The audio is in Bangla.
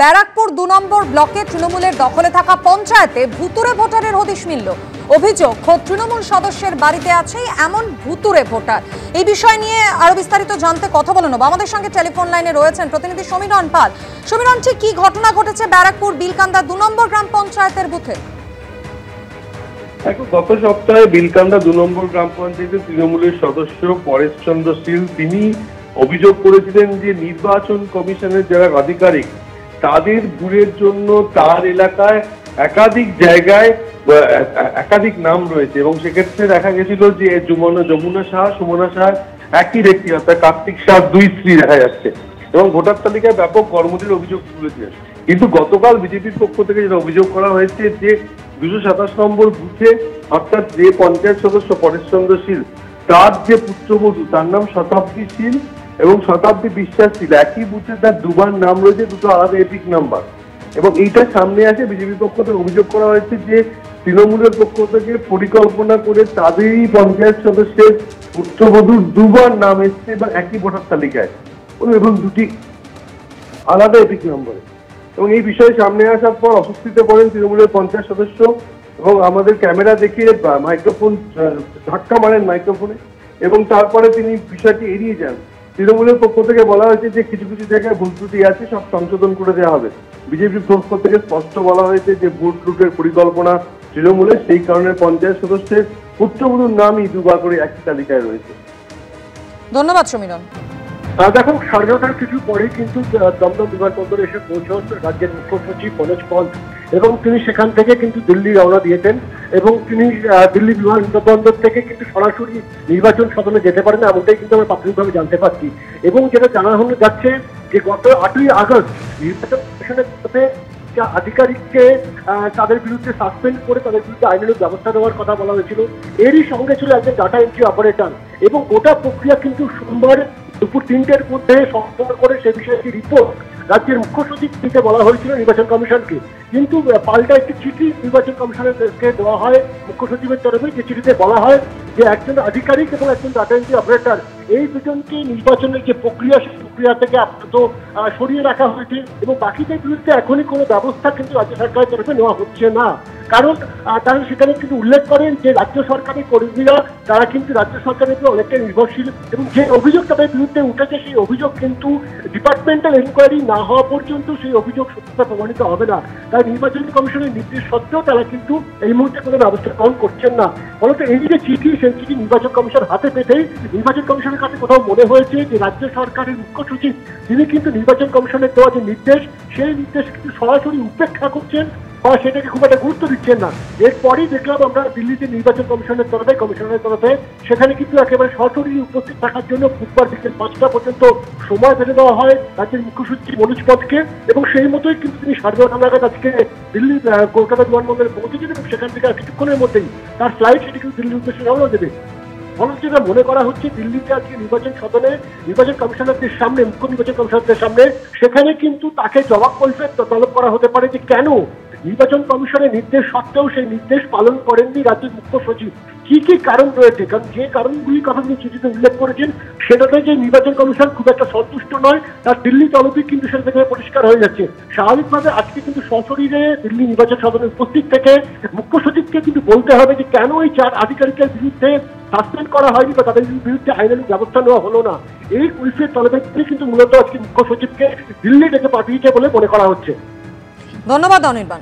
ব্যারাকপুর ২ নম্বর ব্লকে তৃণমূলের দখলে থাকা পঞ্চায়েতে ভুতুড়ে ভোটারের হদিশ মিলল। অভিযোগ, খোদ তৃণমূল সদস্যের বাড়িতে আছে এমন ভুতুড়ে ভোটার। এই বিষয় নিয়ে আরো বিস্তারিত জানতে কথা বলে নেব। আমাদের সঙ্গে টেলিফোন লাইনে রয়েছেন প্রতিনিধি সমীরণ পাল। সমীরণ, ঠিক কি ঘটনা ঘটেছে ব্যারাকপুর বিলকান্দা ২ নম্বর গ্রাম পঞ্চায়েতের বুথে? গত সপ্তাহে বিলকান্দা ২ নম্বর গ্রাম পঞ্চায়েতের তৃণমূলের সদস্য পরেশ চন্দ্র শীল তিনি অভিযোগ করেছিলেন যে নির্বাচন কমিশনের যারা আধিকারিক তাদের ভুলের জন্য তার এলাকায় একাধিক জায়গায় একাধিক নাম রয়েছে এবং সেক্ষেত্রে দেখা গেছিল যে যমুনা শাহ, সুমনা শাহ একই ব্যক্তি, অর্থাৎ কার্তিক শাহ দুই স্ত্রী দেখা যাচ্ছে এবং ভোটার তালিকায় ব্যাপক কর্মটির অভিযোগ তুলেছিলেন। কিন্তু গতকাল বিজেপির পক্ষ থেকে যেটা অভিযোগ করা হয়েছে যে ২২৭ নম্বর বুথে অর্থাৎ যে পঞ্চায়েত সদস্য পরেশ চন্দ্র শীল তার যে পুত্রবধূ তার নাম শতাব্দী শীল এবং শতাব্দী বিশ্বাস শীল, একই বুথে তার দুবার নাম রয়েছে, দুটো আলাদা এপিক নাম্বার। এবং এইটা সামনে আসে বিজেপির পক্ষ থেকে অভিযোগ করা হয়েছে যে তৃণমূলের পক্ষ থেকে পরিকল্পনা করে তাদেরই পঞ্চায়েত সদস্যের পুত্রবধূর দুবার নাম এসছে এবং একই ভোটার তালিকায় এবং দুটি আলাদা এপিক নম্বরে। এবং এই বিষয়ে সামনে আসার পর অস্বস্তিতে পড়েন তৃণমূলের পঞ্চায়েত সদস্য এবং আমাদের ক্যামেরা দেখিয়ে মাইক্রোফোন ধাক্কা মারেন মাইক্রোফোনে এবং তারপরে তিনি বিষয়টি এড়িয়ে যান। তৃণমূলের পক্ষ থেকে বলা হয়েছে যে কিছু কিছু জায়গায় ভুল ত্রুটি আছে, সব সংশোধন করে দেওয়া হবে। বিজেপির পক্ষ থেকে স্পষ্ট বলা হয়েছে যে ভোট লুটের পরিকল্পনা তৃণমূলের, সেই কারণে পঞ্চায়েত সদস্যের পুত্রবধূর নামই দুবার করে একই তালিকায় রয়েছে। ধন্যবাদ সমীরণ। দেখো, 9:30 কিছু পরেই কিন্তু দমদম বিমানবন্দরে এসে পৌঁছন রাজ্যের মুখ্য সচিব মনোজ পন্ত এবং তিনি সেখান থেকে কিন্তু দিল্লি রওনা দিয়েছেন এবং তিনি দিল্লি বিমানবন্দর থেকে কিন্তু সরাসরি নির্বাচন সদনে যেতে পারেন এমনটাই কিন্তু আমরা প্রাথমিকভাবে জানতে পারছি। এবং যেটা জানানো যাচ্ছে যে গত 8ই আগস্ট নির্বাচন কমিশনের সাথে আধিকারিককে তাদের বিরুদ্ধে সাসপেন্ড করে তাদের বিরুদ্ধে আইনানুগ ব্যবস্থা নেওয়ার কথা বলা হয়েছিল। এরই সঙ্গে ছিল একজন ডাটা এন্ট্রি অপারেটর এবং গোটা প্রক্রিয়া কিন্তু সোমবার দুপুর 3টের মধ্যে সম্পন্ন করে সে বিষয়ে একটি রিপোর্ট রাজ্যের মুখ্য সচিব দিতে বলা হয়েছিল নির্বাচন কমিশনকে। কিন্তু পাল্টা একটি চিঠি নির্বাচন কমিশনকে দেওয়া হয় মুখ্য সচিবের তরফে, যে চিঠিতে বলা হয় যে একজন আধিকারিক এবং একজন ডাটা এন্ট্রি অপারেটর এই দুজনকে নির্বাচনের যে প্রক্রিয়া সেই প্রক্রিয়া থেকে আপাতত সরিয়ে রাখা হয়েছে এবং বাকিদের বিরুদ্ধে এখনই কোনো ব্যবস্থা কিন্তু রাজ্য সরকারের তরফে নেওয়া হচ্ছে না। কারণ তারা সেখানে কিন্তু উল্লেখ করেন যে রাজ্য সরকারের কর্মীরা তারা কিন্তু রাজ্য সরকারের উপর অনেকটা নির্ভরশীল এবং যে অভিযোগ তাদের বিরুদ্ধে উঠেছে সেই অভিযোগ কিন্তু ডিপার্টমেন্টাল এনকোয়ারি না হওয়া পর্যন্ত সেই অভিযোগ সত্যতা প্রমাণিত হবে না। তাই নির্বাচন কমিশনের নির্দেশ সত্ত্বেও তারা কিন্তু এই মুহূর্তে কোনো ব্যবস্থা গ্রহণ করছেন না। ফলত এই যে চিঠি, সেই চিঠি নির্বাচন কমিশন হাতে পেতেই নির্বাচন কমিশনের কাছে কোথাও মনে হয়েছে যে রাজ্য সরকারের মুখ্য সচিব তিনি কিন্তু নির্বাচন কমিশনের দেওয়া যে নির্দেশ সেই নির্দেশ কিন্তু সরাসরি উপেক্ষা করছেন বা সেটাকে খুব একটা গুরুত্ব দিচ্ছেন না। এরপরই দেখলাম আমরা দিল্লিতে নির্বাচন কমিশনের তরফে সেখানে কিন্তু একেবারে সরাসরি উপস্থিত থাকার জন্য বুধবার বিকেল 5টা পর্যন্ত সময় বেঁধে দেওয়া হয় রাজ্যের মুখ্য সচিব মনোজ পন্তকে এবং সেই মতোই কিন্তু তিনি 9:30 নাগাদ আজকে দিল্লি কলকাতা বিমানবন্দরে পৌঁছেছেন এবং সেখান থেকে কিছুক্ষণের মধ্যেই তার ফ্লাইট সেটি কিন্তু দিল্লির উদ্দেশ্যে রওনা দেবে। ফলত যেটা মনে করা হচ্ছে দিল্লিতে আজকে নির্বাচন সদনে নির্বাচন কমিশনারদের সামনে, মুখ্য নির্বাচন কমিশনারদের সামনে সেখানে কিন্তু তাকে জবাব তলব করা হতে পারে যে কেন নির্বাচন কমিশনের নির্দেশ সত্ত্বেও সেই নির্দেশ পালন করেননি রাজ্যের মুখ্য সচিব, কি কি কারণ রয়েছে। কারণ যে কারণগুলি কথা তিনি চিঠিতে উল্লেখ করেছেন সেটাতে যে নির্বাচন কমিশন খুব একটা সন্তুষ্ট নয় তার দিল্লি তলবই কিন্তু সেটা থেকে পরিষ্কার হয়ে যাচ্ছে। স্বাভাবিকভাবে আজকে কিন্তু সশরীরে দিল্লি নির্বাচন সদনে উপস্থিত থেকে মুখ্য সচিবকে কিন্তু বলতে হবে যে কেন এই 4 আধিকারিকের বিরুদ্ধে সাসপেন্ড করা হয়নি বা তাদের বিরুদ্ধে আইনানুগ ব্যবস্থা নেওয়া হলো না। এই কুইজের তলবে কিন্তু মূলত আজকে মুখ্য সচিবকে দিল্লি ডেকে পাঠিয়েছে বলে মনে করা হচ্ছে। ধন্যবাদ অনির্বাণ।